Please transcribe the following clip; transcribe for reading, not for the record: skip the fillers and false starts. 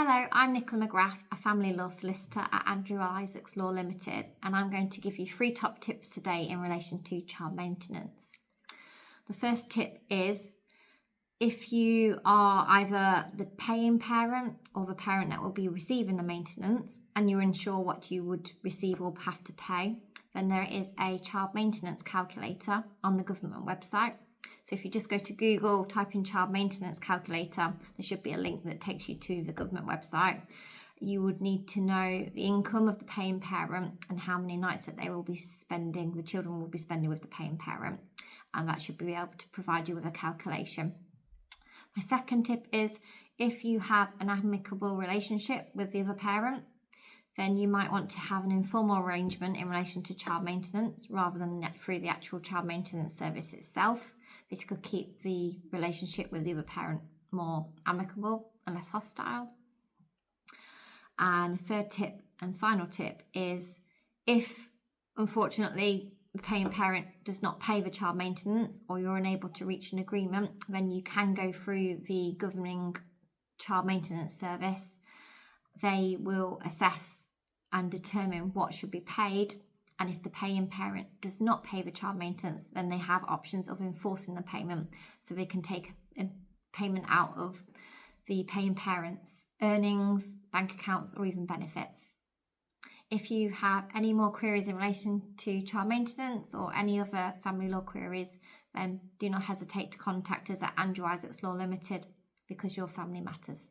Hello, I'm Nicola McGrath, a family law solicitor at Andrew Isaacs Law Limited, and I'm going to give you 3 top tips today in relation to child maintenance. The first tip is if you are either the paying parent or the parent that will be receiving the maintenance and you're unsure what you would receive or have to pay, then there is a child maintenance calculator on the government website. So if you just go to Google, type in child maintenance calculator, there should be a link that takes you to the government website. You would need to know the income of the paying parent and how many nights that they will be spending, the children will be spending with the paying parent. And that should be able to provide you with a calculation. My second tip is if you have an amicable relationship with the other parent, then you might want to have an informal arrangement in relation to child maintenance rather than through the actual child maintenance service itself. This could keep the relationship with the other parent more amicable and less hostile. And the third tip and final tip is if, unfortunately, the paying parent does not pay the child maintenance or you're unable to reach an agreement, then you can go through the governing child maintenance service. They will assess and determine what should be paid. And if the paying parent does not pay the child maintenance, then they have options of enforcing the payment. So they can take a payment out of the paying parent's earnings, bank accounts, or even benefits. If you have any more queries in relation to child maintenance or any other family law queries, then do not hesitate to contact us at Andrew Isaacs Law Limited, because your family matters.